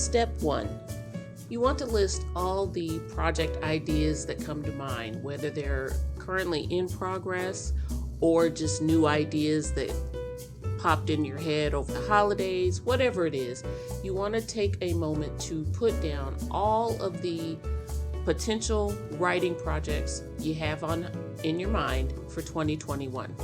Step 1. You want to list all the project ideas that come to mind, whether they're currently in progress or just new ideas that popped in your head over the holidays, whatever it is. You want to take a moment to put down all of the potential writing projects you have in your mind for 2021.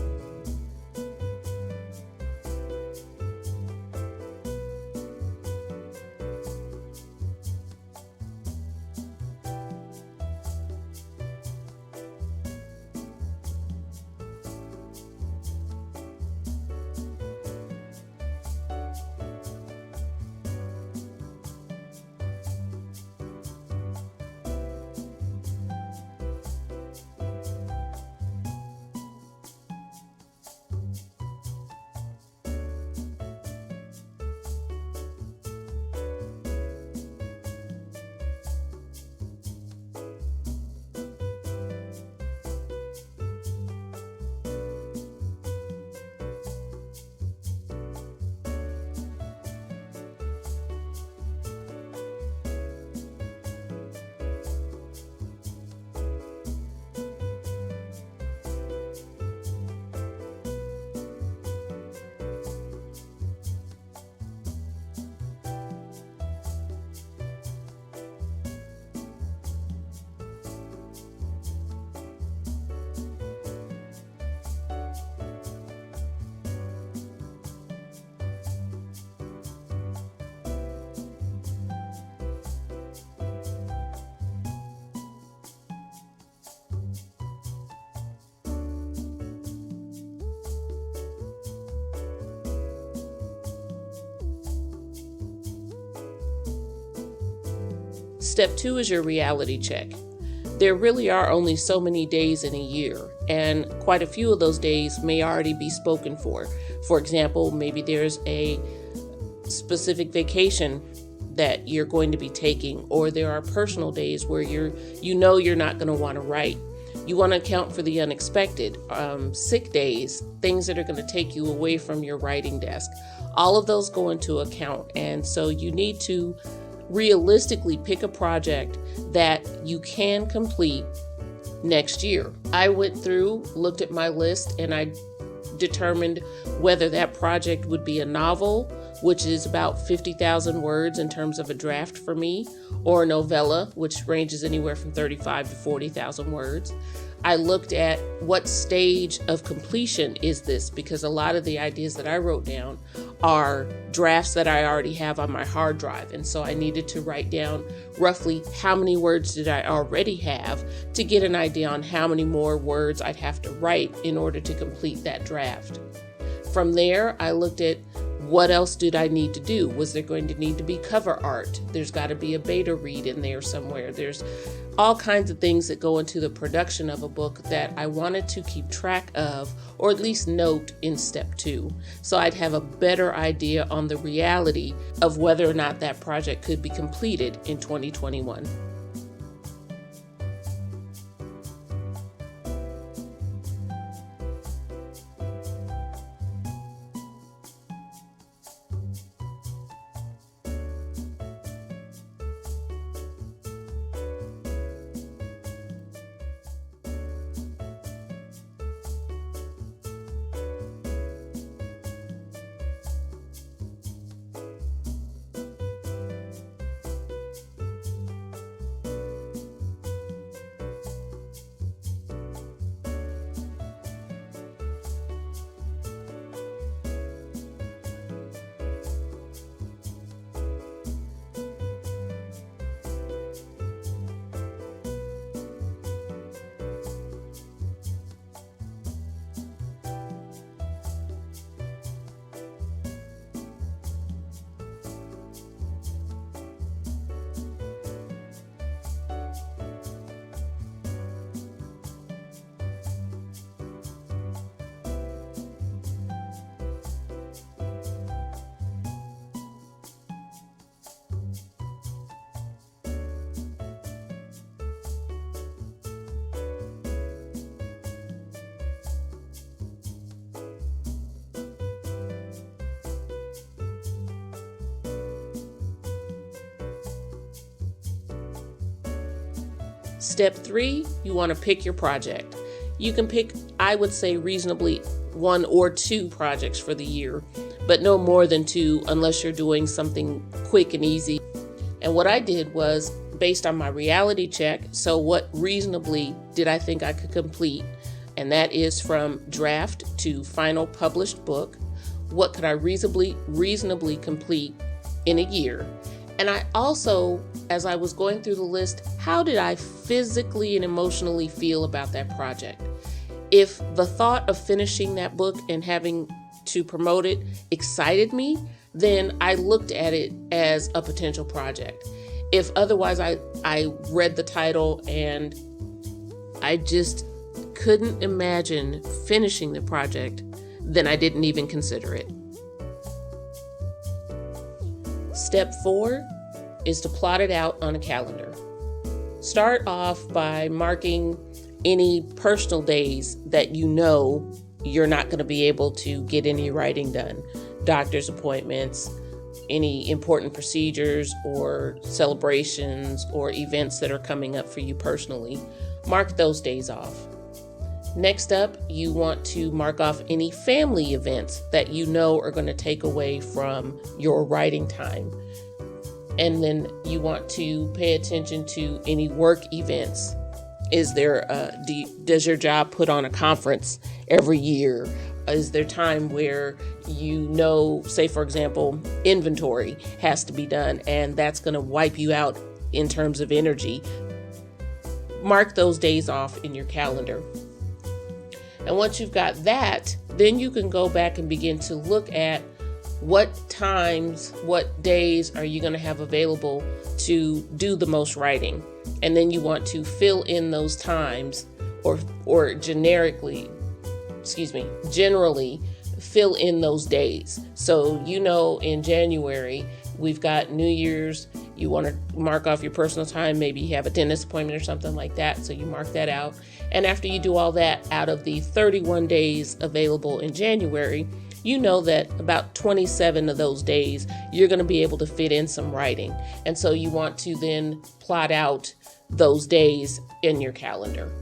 Step 2 is your reality check. There really are only so many days in a year, and quite a few of those days may already be spoken for. For example, maybe there's a specific vacation that you're going to be taking, or there are personal days where you're not going to want to write. You want to account for the unexpected, sick days, things that are going to take you away from your writing desk. All of those go into account, and so you need to realistically pick a project that you can complete next year. I went through, looked at my list, and I determined whether that project would be a novel, which is about 50,000 words in terms of a draft for me, or a novella, which ranges anywhere from 35 to 40,000 words. I looked at what stage of completion is this, because a lot of the ideas that I wrote down are drafts that I already have on my hard drive. And so I needed to write down roughly how many words did I already have to get an idea on how many more words I'd have to write in order to complete that draft. From there, I looked at what else did I need to do? Was there going to need to be cover art? There's got to be a beta read in there somewhere. There's all kinds of things that go into the production of a book that I wanted to keep track of, or at least note in step 2. So I'd have a better idea on the reality of whether or not that project could be completed in 2021. Step 3, you want to pick your project. You can pick, I would say, reasonably 1 or 2 projects for the year, but no more than 2 unless you're doing something quick and easy. And what I did was based on my reality check. So what reasonably did I think I could complete? And that is from draft to final published book. What could I reasonably complete in a year? And I also, as I was going through the list, how did I physically and emotionally feel about that project? If the thought of finishing that book and having to promote it excited me, then I looked at it as a potential project. If otherwise I read the title and I just couldn't imagine finishing the project, then I didn't even consider it. Step 4 is to plot it out on a calendar. Start off by marking any personal days that you know you're not going to be able to get any writing done. Doctor's appointments, any important procedures or celebrations or events that are coming up for you personally. Mark those days off. Next up, you want to mark off any family events that you know are going to take away from your writing time. And then you want to pay attention to any work events. Does your job put on a conference every year? Is there time where say for example, inventory has to be done and that's going to wipe you out in terms of energy? Mark those days off in your calendar. And once you've got that, then you can go back and begin to look at what times, what days are you going to have available to do the most writing. And then you want to fill in those times or generally fill in those days. So, in January, we've got New Year's. You want to mark off your personal time. Maybe you have a dentist appointment or something like that. So you mark that out. And after you do all that, out of the 31 days available in January, you know that about 27 of those days, you're going to be able to fit in some writing. And so you want to then plot out those days in your calendar.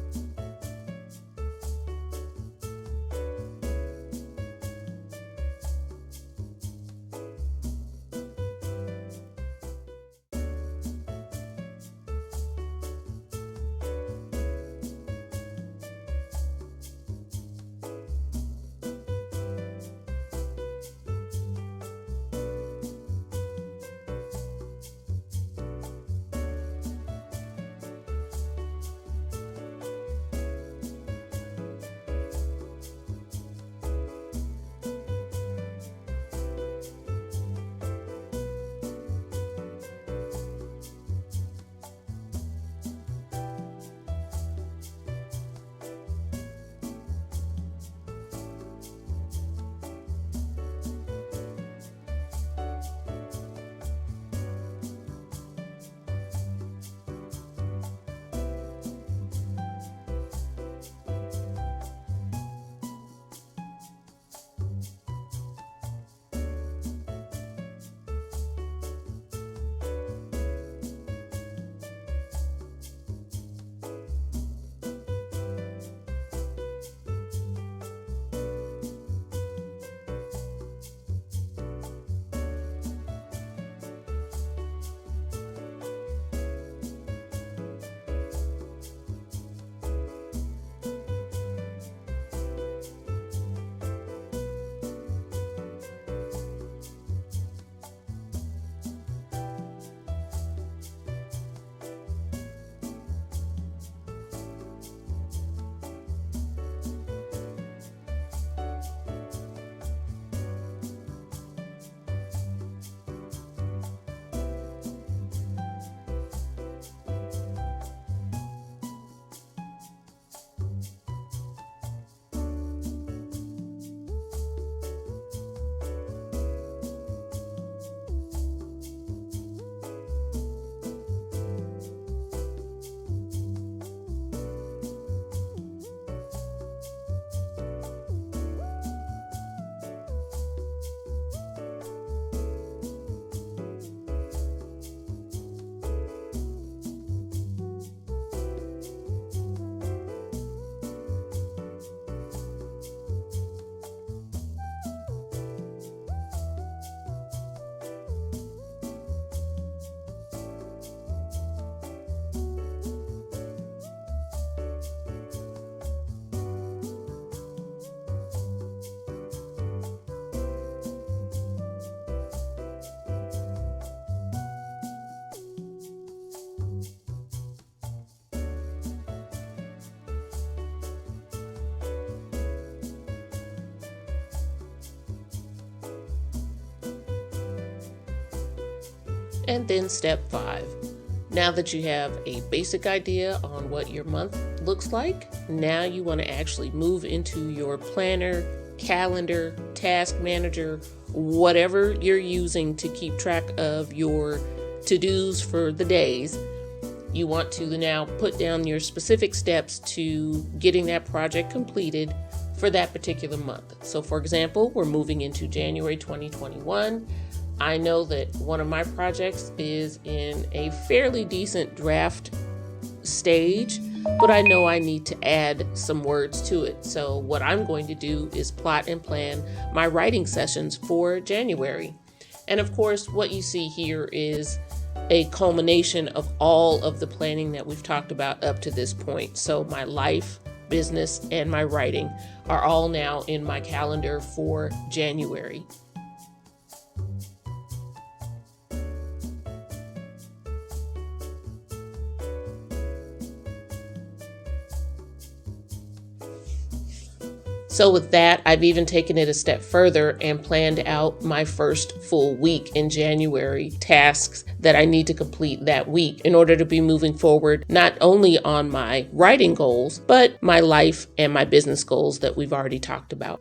And then step 5. Now that you have a basic idea on what your month looks like, now you want to actually move into your planner, calendar, task manager, whatever you're using to keep track of your to-dos for the days. You want to now put down your specific steps to getting that project completed for that particular month. So for example, we're moving into January 2021. I know that one of my projects is in a fairly decent draft stage, but I know I need to add some words to it. So what I'm going to do is plot and plan my writing sessions for January. And of course, what you see here is a culmination of all of the planning that we've talked about up to this point. So my life, business, and my writing are all now in my calendar for January. So with that, I've even taken it a step further and planned out my first full week in January, tasks that I need to complete that week in order to be moving forward, not only on my writing goals, but my life and my business goals that we've already talked about.